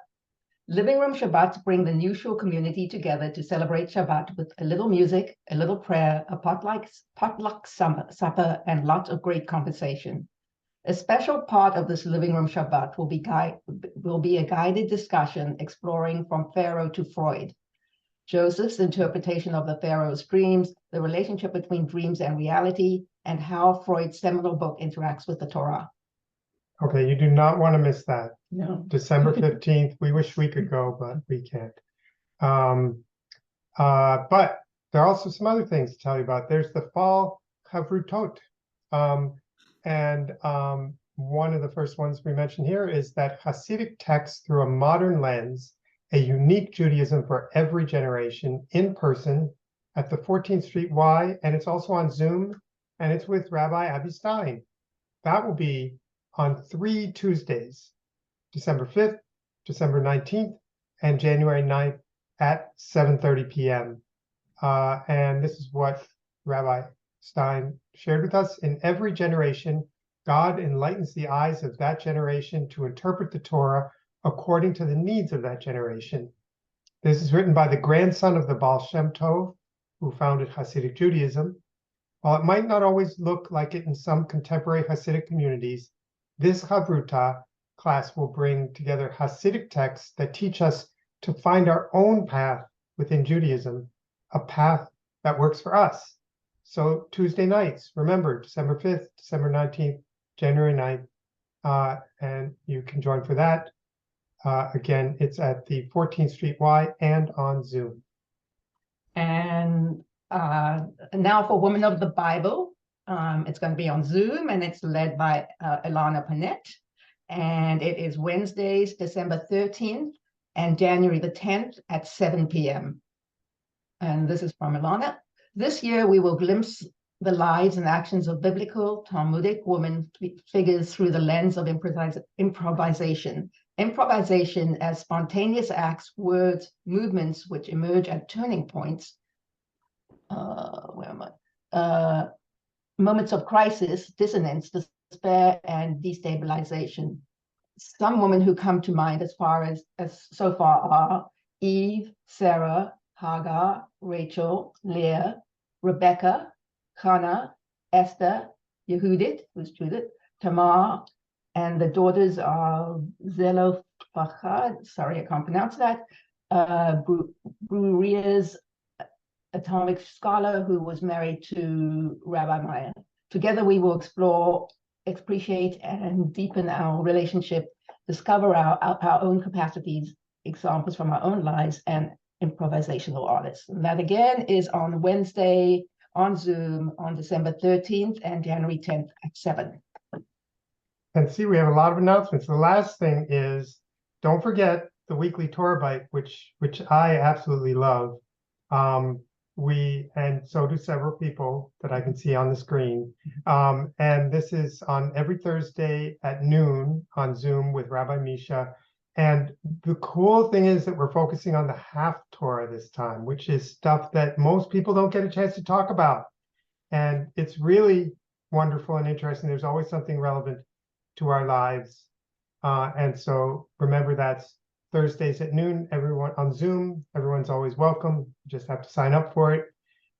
Living room Shabbats bring the new Shul community together to celebrate Shabbat with a little music, a little prayer, a potluck supper, and lots of great conversation. A special part of this living room Shabbat will be a guided discussion exploring from Pharaoh to Freud, Joseph's interpretation of the Pharaoh's dreams, the relationship between dreams and reality, and how Freud's seminal book interacts with the Torah. Okay, you do not want to miss that. No. December 15th. We wish we could go, but we can't. But there are also some other things to tell you about. There's the fall Chavrutot. One of the first ones we mentioned here is that Hasidic text through a modern lens, a unique Judaism for every generation, in person at the 14th Street Y, and it's also on Zoom, and it's with Rabbi Abby Stein. That will be on 3 Tuesdays, December 5th, December 19th, and January 9th at 7:30 p.m. And this is what Rabbi Stein shared with us. In every generation, God enlightens the eyes of that generation to interpret the Torah according to the needs of that generation. This is written by the grandson of the Baal Shem Tov, who founded Hasidic Judaism. While it might not always look like it in some contemporary Hasidic communities, this Chavruta class will bring together Hasidic texts that teach us to find our own path within Judaism, a path that works for us. So Tuesday nights, remember, December 5th, December 19th, January 9th, and you can join for that. Again, it's at the 14th Street Y and on Zoom. And now for Women of the Bible, it's going to be on Zoom, and it's led by Ilana Panet. And it is Wednesdays, December 13th and January the 10th at 7 p.m. And this is from Ilana. This year, we will glimpse the lives and actions of biblical Talmudic women figures through the lens of improvisation. Improvisation as spontaneous acts, words, movements which emerge at turning points. Moments of crisis, dissonance, despair, and destabilization. Some women who come to mind as so far are Eve, Sarah, Hagar, Rachel, Leah, Rebecca, Hannah, Esther, Yehudit, who's Judith, Tamar, and the daughters are Zelophehad, sorry, I can't pronounce that, Bruria's atomic scholar who was married to Rabbi Meyer. Together we will explore, appreciate, and deepen our relationship, discover our own capacities, examples from our own lives, and improvisational artists. And that again is on Wednesday on Zoom on December 13th and January 10th at 7. And see, we have a lot of announcements. The last thing is, don't forget the weekly Torah Bite, which I absolutely love. And so do several people that I can see on the screen. And this is on every Thursday at noon on Zoom with Rabbi Misha. And the cool thing is that we're focusing on the half Torah this time, which is stuff that most people don't get a chance to talk about. And it's really wonderful and interesting. There's always something relevant to our lives. And so remember, that's Thursdays at noon, everyone on Zoom. Everyone's always welcome. You just have to sign up for it.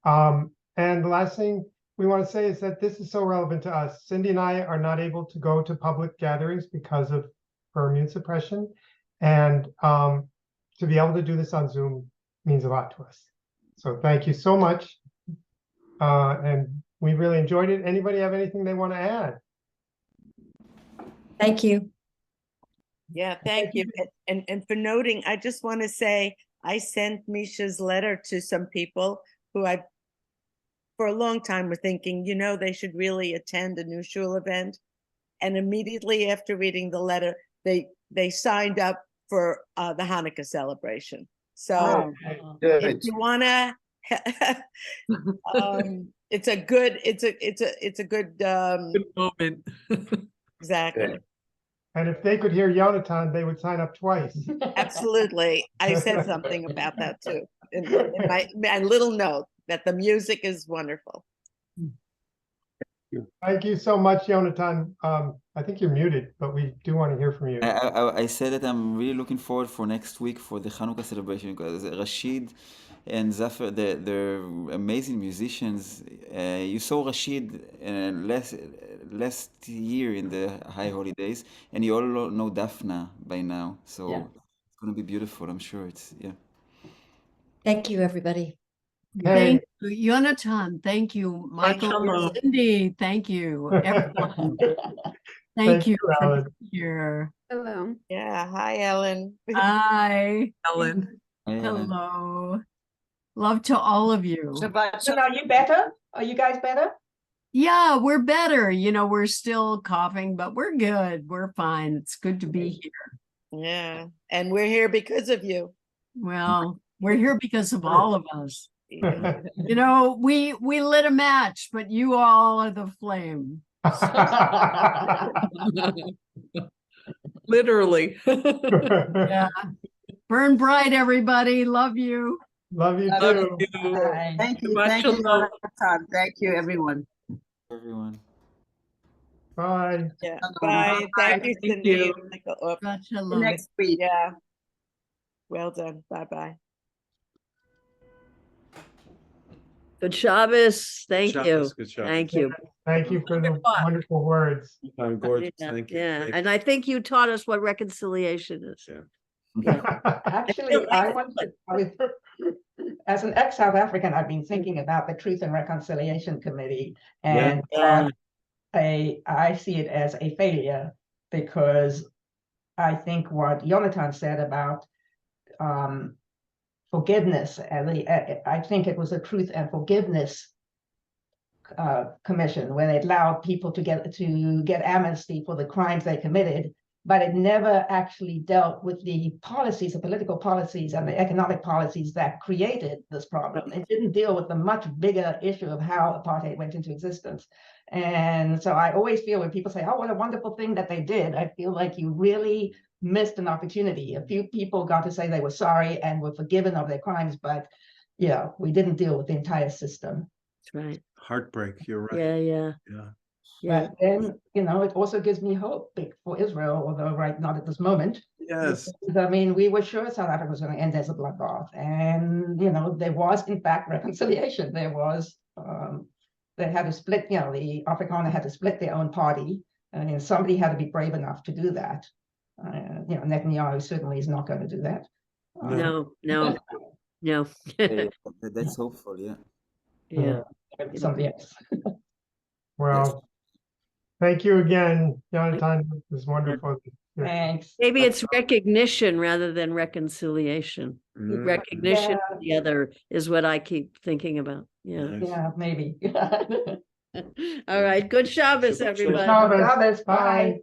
And the last thing we want to say is that this is so relevant to us. Cindy and I are not able to go to public gatherings because of her immune suppression. And to be able to do this on Zoom means a lot to us. So thank you so much. And we really enjoyed it. Anybody have anything they want to add? Thank you. Yeah, thank you. And for noting, I just want to say, I sent Misha's letter to some people who I, for a long time, were thinking, they should really attend a new Shul event. And immediately after reading the letter, they signed up for the Hanukkah celebration. So if you wanna, it's a good Good moment. Exactly. And if they could hear Yonatan, they would sign up twice. Absolutely. I said something about that too in my little note, that the music is wonderful. Thank you so much, Jonathan. I think you're muted, but we do want to hear from you. I said that I'm really looking forward for next week for the Hanukkah celebration because Rashid and Zafar, they're amazing musicians. You saw Rashid last year in the high holidays, and you all know Daphna by now. So Yeah. it's going to be beautiful. I'm sure yeah. Thank you, everybody. Hey, Thank you, Jonathan. Thank you, Michael, Shalom. Cindy. Thank you, everyone. Thank Thank you you, for Alan. being here. Hello. Yeah. Hi, Ellen. Hi. Ellen. Hello. Love to all of you. Shabbat So are you better? Are you guys better? Yeah, we're better. You know, we're still coughing, but we're good. We're fine. It's good to be here. Yeah. And we're here because of you. Well, we're here because of all of us. Yeah. You know, we lit a match, but you all are the flame. Literally. Yeah. Burn bright, everybody. Love you. Love you Love too. Bye. Thank you. Shabbat Thank you, shalom. Jonathan. Thank you, everyone. Everyone. Bye. Yeah. Shalom. Bye. Thank you, Thank Cindy. you. Michael. Oh, Shabbat See you shalom. next week. yeah. Well done. Bye-bye. Good Shabbos. Thank Shabbos, you. good Shabbos. Thank you. Thank you for the wonderful words. I'm gorgeous. Yeah, Thank you. yeah. Thank And I think you taught us what reconciliation is. Yeah. Actually, I was, as an ex-South African, I've been thinking about the Truth and Reconciliation Committee, and Yeah. I see it as a failure because I think what Jonathan said about forgiveness, I think it was a Truth and Forgiveness commission where they allowed people to get amnesty for the crimes they committed, but it never actually dealt with the policies, the political policies and the economic policies that created this problem. It didn't deal with the much bigger issue of how apartheid went into existence. And so I always feel when people say, oh, what a wonderful thing that they did, I feel like you really missed an opportunity. A few people got to say they were sorry and were forgiven of their crimes, but yeah, we didn't deal with the entire system. That's right. Heartbreak. You're right. Yeah, yeah, Yeah. yeah. But then, it also gives me hope for Israel, although not at this moment. Yes. Because, I mean, we were sure South Africa was going to end as a bloodbath. And, there was, in fact, reconciliation. There was, they had to split, the Afrikaner had to split their own party. And somebody had to be brave enough to do that. Netanyahu certainly is not going to do that. No. That's hopeful, yeah. Yeah. Somebody else. Well, thank you again, Jonathan. It was wonderful. Thanks. Maybe it's recognition rather than reconciliation. Mm. Recognition Yeah. of the other is what I keep thinking about. Yeah. Nice. Yeah, maybe. All right. Good Shabbos, Shabbat everybody. shalom. Shabbos. Shabbos, bye. Bye.